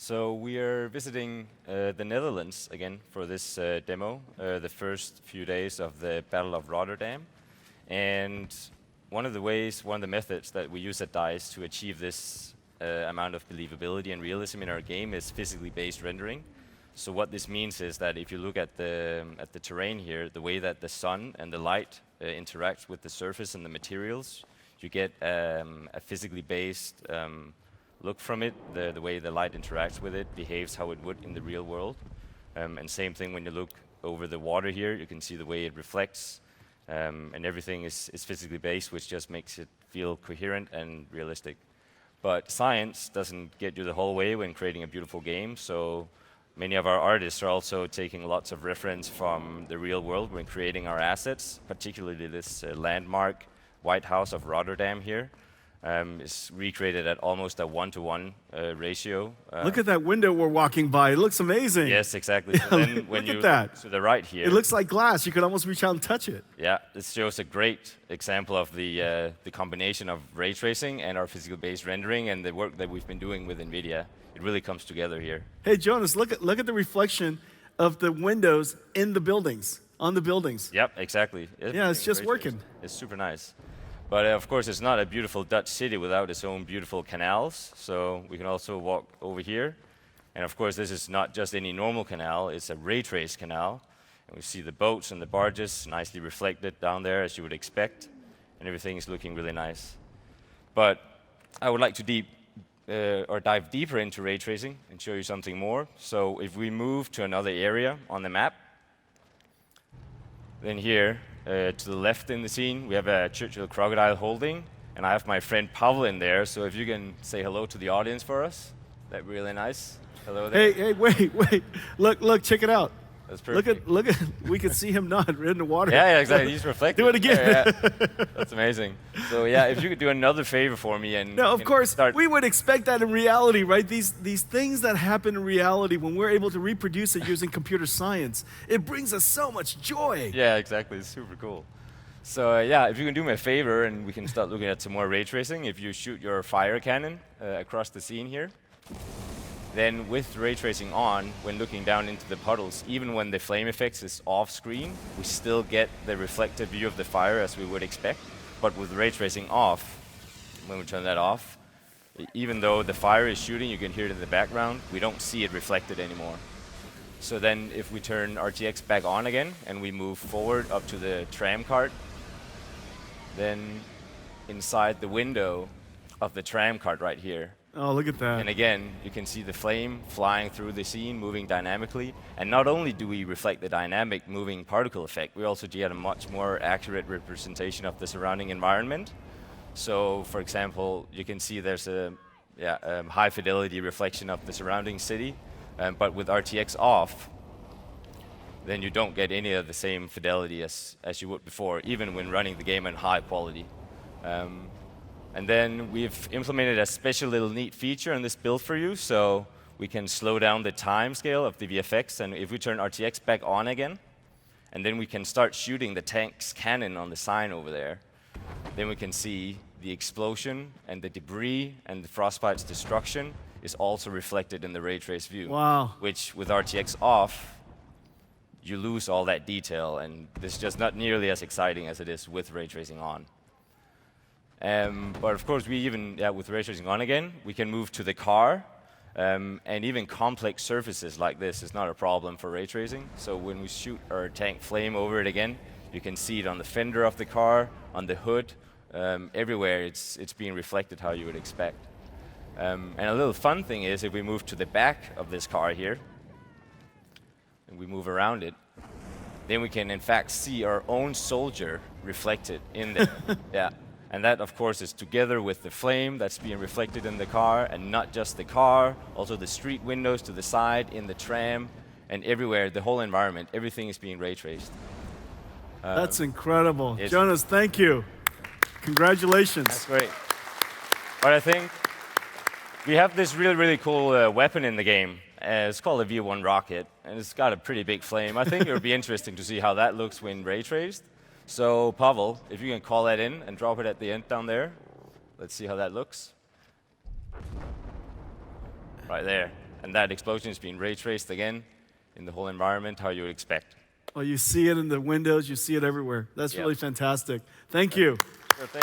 So we are visiting the Netherlands again for this demo, the first few days of the Battle of Rotterdam. And one of the methods that we use at DICE to achieve this amount of believability and realism in our game is physically based rendering. So what this means is that if you look at the terrain here, the way that the sun and the light interact with the surface and the materials, you get a physically based look from it. The way the light interacts with it behaves how it would in the real world. And same thing when you look over the water here, you can see the way it reflects. And everything is physically based, which just makes it feel coherent and realistic. But science doesn't get you the whole way when creating a beautiful game, so many of our artists are also taking lots of reference from the real world when creating our assets, particularly this landmark White House of Rotterdam here. Is recreated at almost a 1-to-1 ratio. Look at that window we're walking by. It looks amazing. Yes, exactly. So then when look you at that. look to the right here, it looks like glass. You could almost reach out and touch it. Yeah, this shows a great example of the combination of ray tracing and our physical-based rendering and the work that we've been doing with NVIDIA. It really comes together here. Hey, Jonas, look at the reflection of the windows in the buildings, on the buildings. Yep, exactly. Yeah, it's just working. It's super nice. But of course, it's not a beautiful Dutch city without its own beautiful canals. So we can also walk over here. And of course, this is not just any normal canal, it's a ray trace canal. And we see the boats and the barges nicely reflected down there, as you would expect. And everything is looking really nice. But I would like to dive deeper into ray tracing and show you something more. So if we move to another area on the map, then here, to the left in the scene, we have a Churchill crocodile holding, and I have my friend Pavel in there, so if you can say hello to the audience for us, that'd be really nice. Hello there. Hey, wait. Look, check it out. That's perfect. Look at, we can see him nod in the water. Yeah, exactly, he's reflecting. Do it again. Yeah. That's amazing. So yeah, if you could do another favor for me and... Now, of course, we would expect that in reality, right? These things that happen in reality, when we're able to reproduce it using computer science, it brings us so much joy. Yeah, exactly, it's super cool. So yeah, if you can do me a favor and we can start looking at some more ray tracing, if you shoot your fire cannon across the scene here, then with ray tracing on, when looking down into the puddles, even when the flame effects is off screen, we still get the reflected view of the fire as we would expect. But with ray tracing off, when we turn that off, even though the fire is shooting, you can hear it in the background, we don't see it reflected anymore. So then if we turn RTX back on again and we move forward up to the tram cart, then inside the window of the tram cart right here, oh, look at that. and again, you can see the flame flying through the scene, moving dynamically. And not only do we reflect the dynamic moving particle effect, we also get a much more accurate representation of the surrounding environment. So, for example, you can see there's a high fidelity reflection of the surrounding city. But with RTX off, then you don't get any of the same fidelity as you would before, even when running the game in high quality. And then we've implemented a special little neat feature in this build for you, so we can slow down the time scale of the VFX. And if we turn RTX back on again, and then we can start shooting the tank's cannon on the sign over there, then we can see the explosion and the debris and the frostbite's destruction is also reflected in the ray trace view. Wow. Which, with RTX off, you lose all that detail, and it's just not nearly as exciting as it is with ray tracing on. But of course, we even, with ray tracing on again, we can move to the car, and even complex surfaces like this is not a problem for ray tracing. So when we shoot our tank flame over it again, you can see it on the fender of the car, on the hood, everywhere it's being reflected how you would expect. And a little fun thing is, if we move to the back of this car here, and we move around it, then we can in fact see our own soldier reflected in there. Yeah. And that, of course, is together with the flame that's being reflected in the car, and not just the car, also the street windows to the side, in the tram, and everywhere, the whole environment, everything is being ray traced. That's incredible. Jonas, thank you. Congratulations. That's great. But I think we have this really, really cool weapon in the game. It's called a V1 rocket, and it's got a pretty big flame. I think it would be interesting to see how that looks when ray traced. So, Pavel, if you can call that in and drop it at the end down there. Let's see how that looks. Right there. And that explosion is being ray traced again in the whole environment, how you would expect. Oh, you see it in the windows, you see it everywhere. That's Yeah. really fantastic. Thank you. Sure thing.